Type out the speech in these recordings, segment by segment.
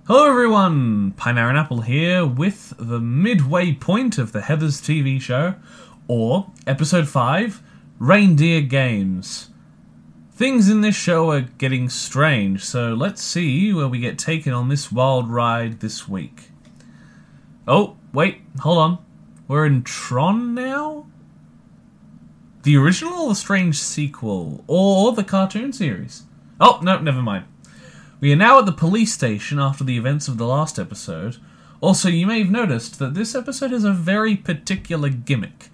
Hello everyone, Pineaaronapple here with the midway point of the Heathers TV show, or Episode 5, Reindeer Games. Things in this show are getting strange, so let's see where we get taken on this wild ride this week. Oh, wait, hold on. We're in Tron now? The original or the strange sequel? Or the cartoon series? Oh, no, never mind. We are now at the police station after the events of the last episode. Also, you may have noticed that this episode has a very particular gimmick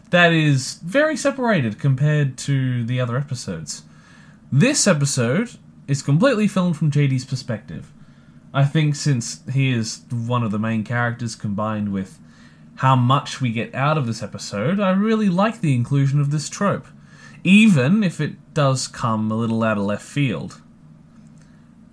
that is very separated compared to the other episodes. This episode is completely filmed from JD's perspective. I think since he is one of the main characters combined with how much we get out of this episode, I really like the inclusion of this trope, even if it does come a little out of left field.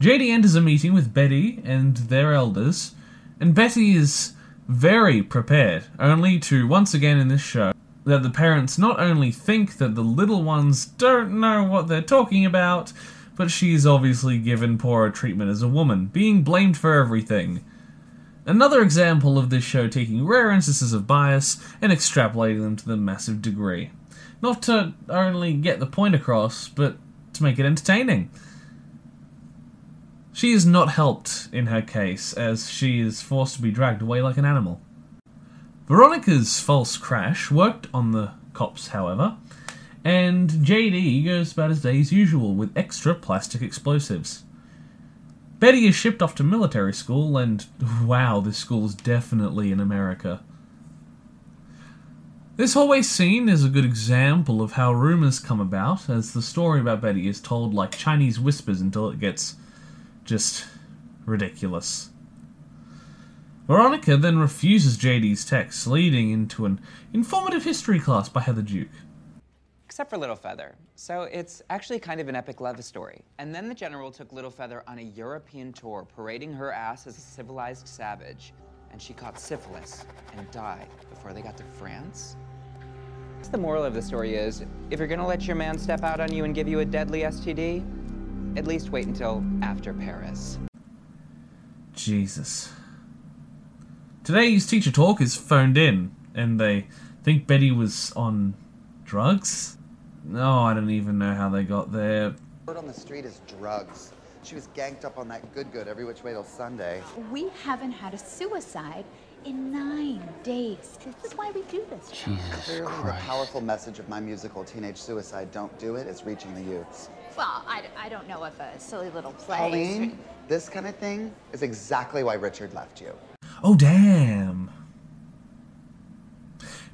JD enters a meeting with Betty and their elders, and Betty is very prepared, only to, once again in this show, that the parents not only think that the little ones don't know what they're talking about, but she's obviously given poorer treatment as a woman, being blamed for everything. Another example of this show taking rare instances of bias and extrapolating them to the massive degree. Not to only get the point across, but to make it entertaining. She is not helped in her case, as she is forced to be dragged away like an animal. Veronica's false crash worked on the cops, however, and JD goes about his day as usual with extra plastic explosives. Betty is shipped off to military school, and wow, this school is definitely in America. This hallway scene is a good example of how rumours come about, as the story about Betty is told like Chinese whispers until it gets just ridiculous. Veronica then refuses JD's text, leading into an informative history class by Heather Duke. Except for Little Feather. So it's actually kind of an epic love story. And then the general took Little Feather on a European tour, parading her ass as a civilized savage. And she caught syphilis and died before they got to France. The moral of the story is, if you're gonna let your man step out on you and give you a deadly STD, at least wait until after Paris. Jesus. Today's teacher talk is phoned in, and they think Betty was on drugs? No, I don't even know how they got there. Word on the street is drugs. She was ganked up on that good every which way till Sunday. We haven't had a suicide in 9 days. This is why we do this. Jesus Clearly, Christ. The powerful message of my musical Teenage Suicide, Don't Do It, is reaching the youths. Well, I don't know if a silly little play. Pauline, this kind of thing is exactly why Richard left you. Oh, damn.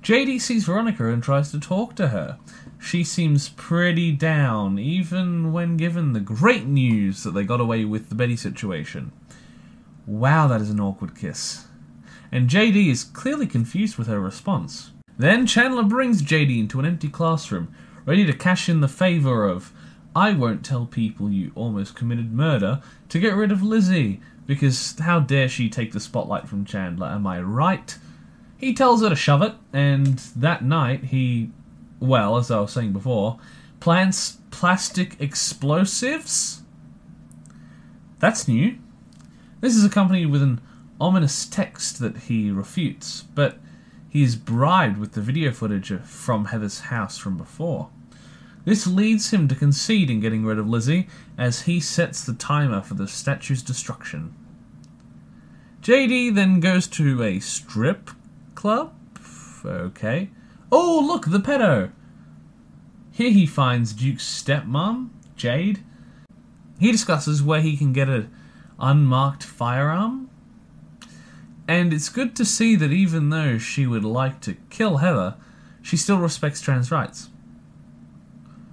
JD sees Veronica and tries to talk to her. She seems pretty down, even when given the great news that they got away with the Betty situation. Wow, that is an awkward kiss. And JD is clearly confused with her response. Then Chandler brings JD into an empty classroom, ready to cash in the favour of, I won't tell people you almost committed murder, to get rid of Lizzie, because how dare she take the spotlight from Chandler, am I right? He tells her to shove it, and that night he, well, as I was saying before, plants plastic explosives? That's new. This is accompanied with an ominous text that he refutes, but he is bribed with the video footage from Heather's house from before. This leads him to concede in getting rid of Lizzie, as he sets the timer for the statue's destruction. JD then goes to a strip club? Okay. Oh, look, the pedo! Here he finds Duke's stepmom, Jade. He discusses where he can get an unmarked firearm. And it's good to see that even though she would like to kill Heather, she still respects trans rights.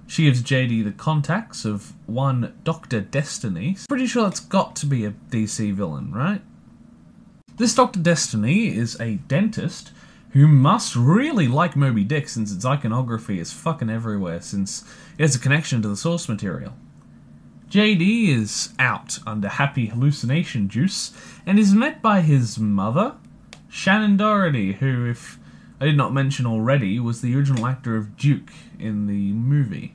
She gives JD the contacts of one Dr. Destiny. Pretty sure that's got to be a DC villain, right? This Dr. Destiny is a dentist who must really like Moby Dick since its iconography is fucking everywhere since it has a connection to the source material. JD is out under happy hallucination juice and is met by his mother, Shannon Doherty, who, if I did not mention already, was the original actor of Duke in the movie.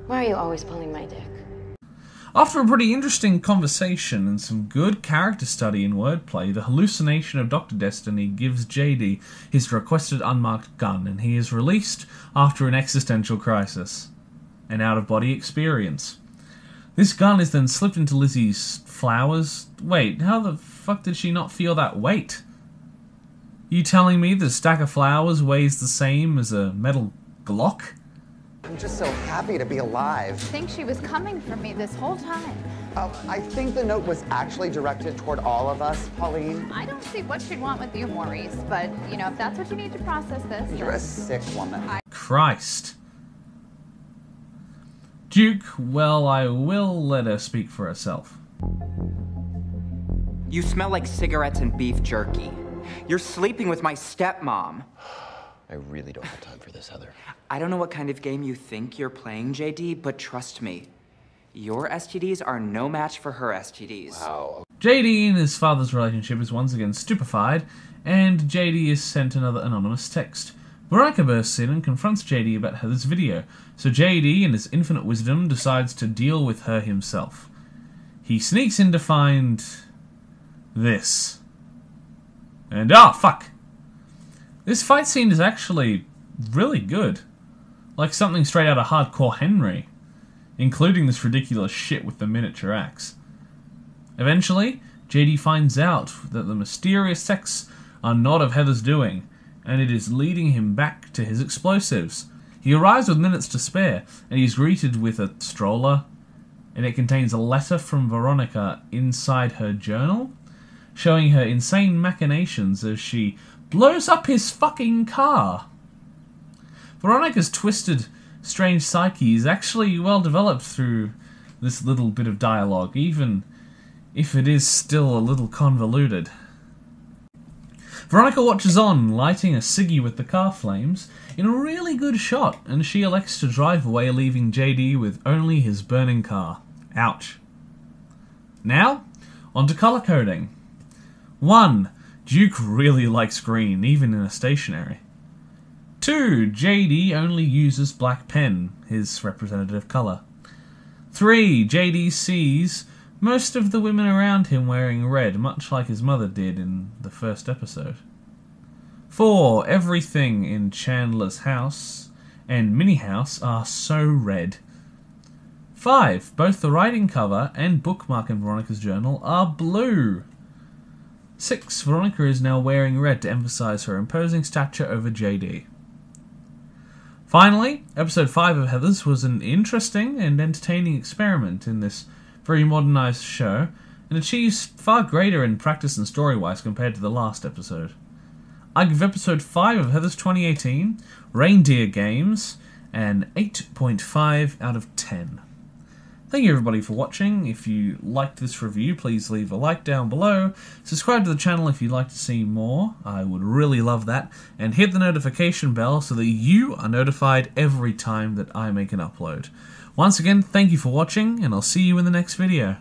Why are you always pulling my dick? After a pretty interesting conversation and some good character study and wordplay, the hallucination of Dr. Destiny gives JD his requested unmarked gun, and he is released after an existential crisis. An out-of-body experience. This gun is then slipped into Lizzie's flowers. Wait, how the fuck did she not feel that weight? You telling me that a stack of flowers weighs the same as a metal Glock? I'm just so happy to be alive. I think she was coming for me this whole time. I think the note was actually directed toward all of us, Pauline. I don't see what she'd want with you, Maurice, but, you know, if that's what you need to process this... You're a sick woman. Christ. Duke, well, I will let her speak for herself. You smell like cigarettes and beef jerky. You're sleeping with my stepmom. I really don't have time for this, Heather. I don't know what kind of game you think you're playing, JD, but trust me, your STDs are no match for her STDs. Wow. JD and his father's relationship is once again stupefied, and JD is sent another anonymous text. Veronica bursts in and confronts JD about Heather's video, so JD, in his infinite wisdom, decides to deal with her himself. He sneaks in to find... this. And fuck! This fight scene is actually really good. Like something straight out of Hardcore Henry, including this ridiculous shit with the miniature axe. Eventually, JD finds out that the mysterious sex are not of Heather's doing, and it is leading him back to his explosives. He arrives with minutes to spare, and he's greeted with a stroller, and it contains a letter from Veronica inside her journal, showing her insane machinations as she blows up his fucking car. Veronica's twisted, strange psyche is actually well developed through this little bit of dialogue, even if it is still a little convoluted. Veronica watches on, lighting a ciggy with the car flames, in a really good shot, and she elects to drive away, leaving JD with only his burning car. Ouch. Now, on to colour coding. 1. Duke really likes green, even in a stationery. 2. JD only uses black pen, his representative colour. 3. JD sees most of the women around him wearing red, much like his mother did in the first episode. 4. Everything in Chandler's house and Mini House are so red. 5. Both the writing cover and bookmark in Veronica's journal are blue. 6. Veronica is now wearing red to emphasise her imposing stature over JD. Finally, episode 5 of Heathers was an interesting and entertaining experiment in this very modernised show, and achieves far greater in practice and story-wise compared to the last episode. I give episode 5 of Heathers 2018, Reindeer Games, an 8.5 out of 10. Thank you everybody for watching. If you liked this review, please leave a like down below. Subscribe to the channel if you'd like to see more. I would really love that. And hit the notification bell so that you are notified every time that I make an upload. Once again, thank you for watching, and I'll see you in the next video.